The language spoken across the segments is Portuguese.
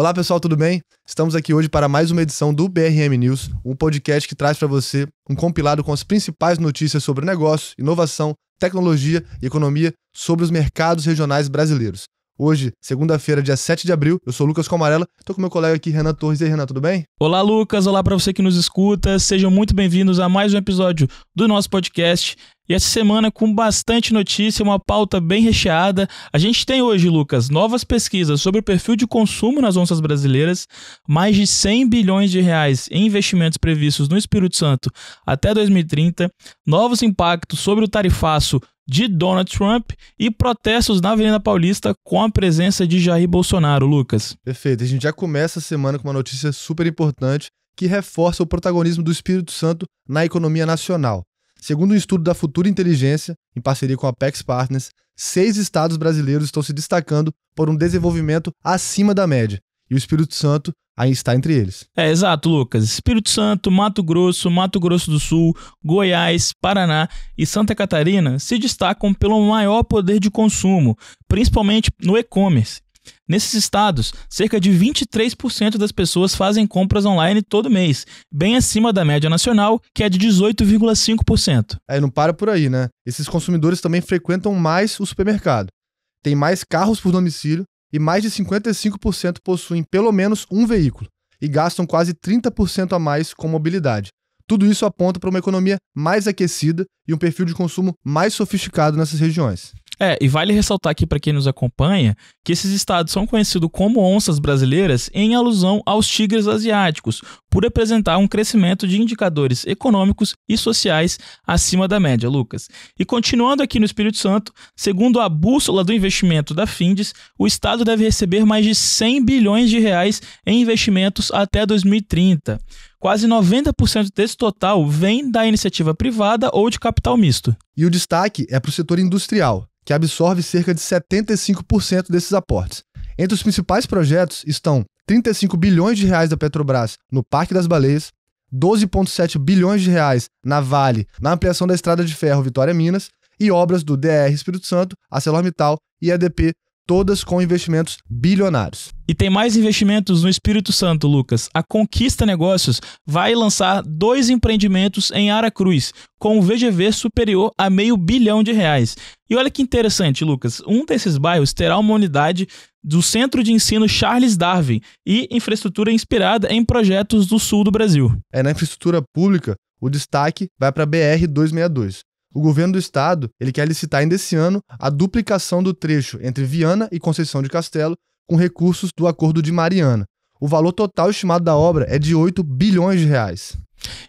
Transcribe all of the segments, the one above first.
Olá pessoal, tudo bem? Estamos aqui hoje para mais uma edição do BRM News, um podcast que traz para você um compilado com as principais notícias sobre negócio, inovação, tecnologia e economia sobre os mercados regionais brasileiros. Hoje, segunda-feira, dia 7 de abril, eu sou Lucas Comarella, estou com meu colega aqui, Renan Torres. E aí, Renan, tudo bem? Olá, Lucas. Olá para você que nos escuta. Sejam muito bem-vindos a mais um episódio do nosso podcast. E essa semana, com bastante notícia, uma pauta bem recheada, a gente tem hoje, Lucas, novas pesquisas sobre o perfil de consumo nas onças brasileiras, mais de 100 bilhões de reais em investimentos previstos no Espírito Santo até 2030, novos impactos sobre o tarifaço de Donald Trump e protestos na Avenida Paulista com a presença de Jair Bolsonaro, Lucas. Perfeito. A gente já começa a semana com uma notícia super importante que reforça o protagonismo do Espírito Santo na economia nacional. Segundo um estudo da Futura Inteligência, em parceria com a Apex Partners, 6 estados brasileiros estão se destacando por um desenvolvimento acima da média, e o Espírito Santo aí está entre eles. Exato, Lucas. Espírito Santo, Mato Grosso do Sul, Goiás, Paraná e Santa Catarina se destacam pelo maior poder de consumo, principalmente no e-commerce. Nesses estados, cerca de 23% das pessoas fazem compras online todo mês, bem acima da média nacional, que é de 18,5%. Não para por aí, né? Esses consumidores também frequentam mais o supermercado, têm mais carros por domicílio e mais de 55% possuem pelo menos um veículo e gastam quase 30% a mais com mobilidade. Tudo isso aponta para uma economia mais aquecida e um perfil de consumo mais sofisticado nessas regiões. E vale ressaltar aqui para quem nos acompanha que esses estados são conhecidos como onças brasileiras em alusão aos tigres asiáticos, por apresentar um crescimento de indicadores econômicos e sociais acima da média, Lucas. E continuando aqui no Espírito Santo, segundo a bússola do investimento da Findes, o estado deve receber mais de 100 bilhões de reais em investimentos até 2030. Quase 90% desse total vem da iniciativa privada ou de capital misto. E o destaque é para o setor industrial, que absorve cerca de 75% desses aportes. Entre os principais projetos estão 35 bilhões de reais da Petrobras no Parque das Baleias, 12,7 bilhões de reais na Vale, na ampliação da estrada de ferro Vitória-Minas e obras do DR Espírito Santo, ArcelorMittal e EDP, todas com investimentos bilionários. E tem mais investimentos no Espírito Santo, Lucas. A Conquista Negócios vai lançar 2 empreendimentos em Aracruz, com um VGV superior a R$500 milhão. E olha que interessante, Lucas, um desses bairros terá uma unidade do Centro de Ensino Charles Darwin e infraestrutura inspirada em projetos do sul do Brasil. Na infraestrutura pública, o destaque vai para a BR-262. O governo do estado ele quer licitar ainda esse ano a duplicação do trecho entre Viana e Conceição de Castelo com recursos do Acordo de Mariana. O valor total estimado da obra é de 8 bilhões de reais.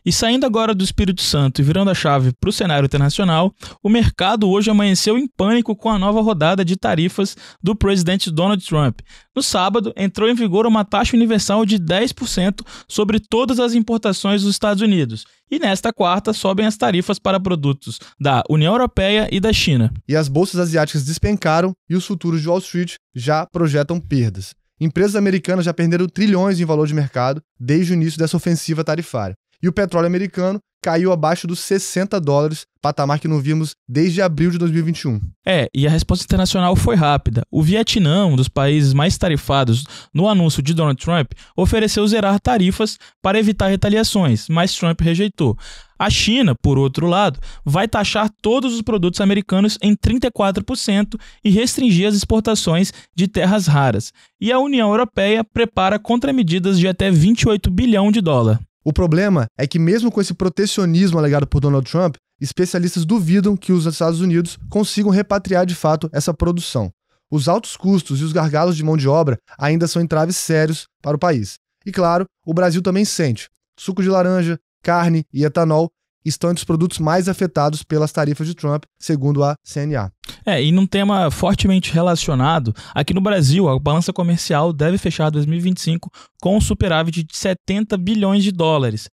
E saindo agora do Espírito Santo e virando a chave para o cenário internacional, o mercado hoje amanheceu em pânico com a nova rodada de tarifas do presidente Donald Trump. No sábado, entrou em vigor uma taxa universal de 10% sobre todas as importações dos Estados Unidos. E nesta quarta, sobem as tarifas para produtos da União Europeia e da China. E as bolsas asiáticas despencaram e os futuros de Wall Street já projetam perdas. Empresas americanas já perderam trilhões em valor de mercado desde o início dessa ofensiva tarifária. E o petróleo americano caiu abaixo dos $60, patamar que não vimos desde abril de 2021. E a resposta internacional foi rápida. O Vietnã, um dos países mais tarifados no anúncio de Donald Trump, ofereceu zerar tarifas para evitar retaliações, mas Trump rejeitou. A China, por outro lado, vai taxar todos os produtos americanos em 34% e restringir as exportações de terras raras. E a União Europeia prepara contramedidas de até $28 bilhão. O problema é que mesmo com esse protecionismo alegado por Donald Trump, especialistas duvidam que os Estados Unidos consigam repatriar de fato essa produção. Os altos custos e os gargalos de mão de obra ainda são entraves sérios para o país. E claro, o Brasil também sente. Suco de laranja, carne e etanol estão entre os produtos mais afetados pelas tarifas de Trump, segundo a CNA. E num tema fortemente relacionado, aqui no Brasil, a balança comercial deve fechar 2025 com um superávit de $70 bilhões,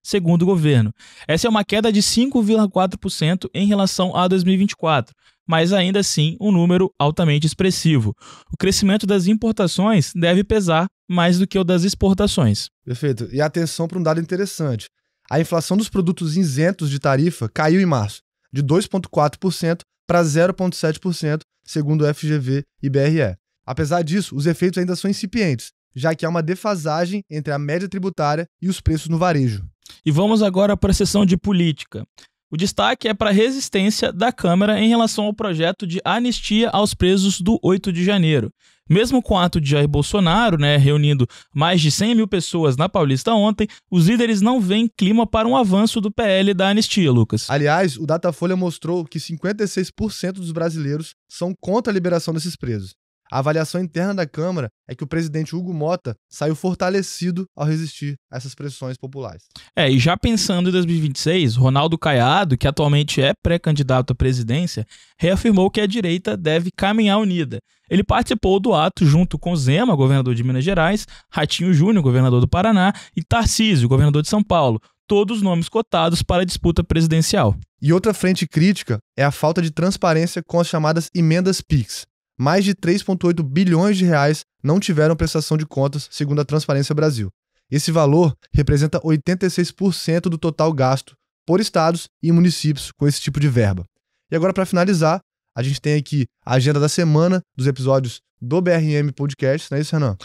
segundo o governo. Essa é uma queda de 5,4% em relação a 2024, mas ainda assim um número altamente expressivo. O crescimento das importações deve pesar mais do que o das exportações. Perfeito. E atenção para um dado interessante. A inflação dos produtos isentos de tarifa caiu em março, de 2,4% para 0,7%, segundo o FGV e BRE. Apesar disso, os efeitos ainda são incipientes, já que há uma defasagem entre a média tributária e os preços no varejo. E vamos agora para a sessão de política. O destaque é para a resistência da Câmara em relação ao projeto de anistia aos presos do 8 de janeiro. Mesmo com o ato de Jair Bolsonaro, reunindo mais de 100 mil pessoas na Paulista ontem, os líderes não veem clima para um avanço do PL da anistia, Lucas. Aliás, o Datafolha mostrou que 56% dos brasileiros são contra a liberação desses presos. A avaliação interna da Câmara é que o presidente Hugo Mota saiu fortalecido ao resistir a essas pressões populares. E já pensando em 2026, Ronaldo Caiado, que atualmente é pré-candidato à presidência, reafirmou que a direita deve caminhar unida. Ele participou do ato junto com Zema, governador de Minas Gerais, Ratinho Júnior, governador do Paraná, e Tarcísio, governador de São Paulo, todos nomes cotados para a disputa presidencial. E outra frente crítica é a falta de transparência com as chamadas emendas PIX. Mais de 3,8 bilhões de reais não tiveram prestação de contas, segundo a Transparência Brasil. Esse valor representa 86% do total gasto por estados e municípios com esse tipo de verba. E agora, para finalizar, a gente tem aqui a agenda da semana dos episódios do BRM Podcast, não é isso, Renan?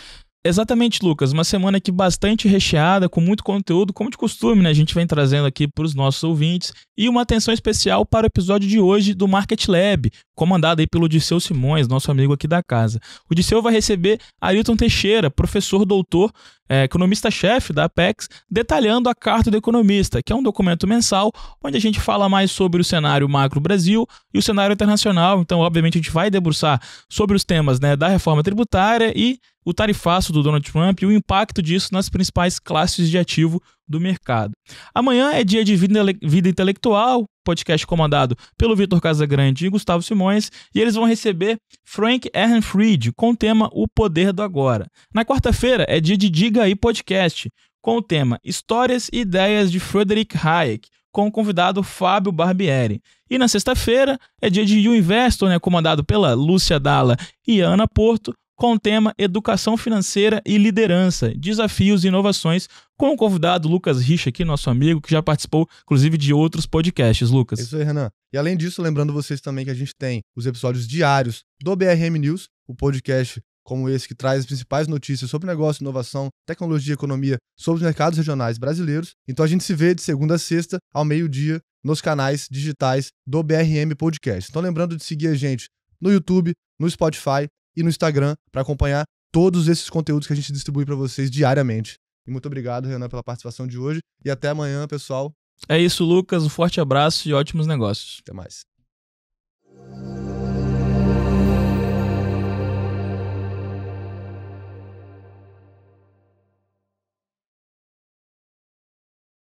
Exatamente, Lucas. Uma semana aqui bastante recheada, com muito conteúdo, como de costume, A gente vem trazendo aqui para os nossos ouvintes. E uma atenção especial para o episódio de hoje do Market Lab, comandado aí pelo Disseu Simões, nosso amigo aqui da casa. O Disseu vai receber Ailton Teixeira, professor doutor, economista-chefe da Apex, detalhando a Carta do Economista, que é um documento mensal onde a gente fala mais sobre o cenário macro Brasil e o cenário internacional. Então, obviamente, a gente vai debruçar sobre os temas da reforma tributária e o tarifaço do Donald Trump e o impacto disso nas principais classes de ativo do mercado. Amanhã é dia de Vida Intelectual, podcast comandado pelo Vitor Casagrande e Gustavo Simões, e eles vão receber Frank Ehrenfried com o tema O Poder do Agora. Na quarta-feira é dia de Diga Aí Podcast, com o tema Histórias e Ideias de Friedrich Hayek, com o convidado Fábio Barbieri. E na sexta-feira é dia de You Investor, comandado pela Lúcia Dalla e Ana Porto, com o tema Educação Financeira e Liderança, Desafios e Inovações, com o convidado Lucas Richa, aqui, nosso amigo, que já participou, inclusive, de outros podcasts, Lucas. Isso aí, Renan. E além disso, lembrando vocês também que a gente tem os episódios diários do BRM News, o podcast como esse que traz as principais notícias sobre negócio, inovação, tecnologia e economia sobre os mercados regionais brasileiros. Então a gente se vê de segunda a sexta, ao meio-dia, nos canais digitais do BRM Podcast. Então lembrando de seguir a gente no YouTube, no Spotify e no Instagram para acompanhar todos esses conteúdos que a gente distribui para vocês diariamente. E muito obrigado, Renan, pela participação de hoje. E até amanhã, pessoal. É isso, Lucas. Um forte abraço e ótimos negócios. Até mais.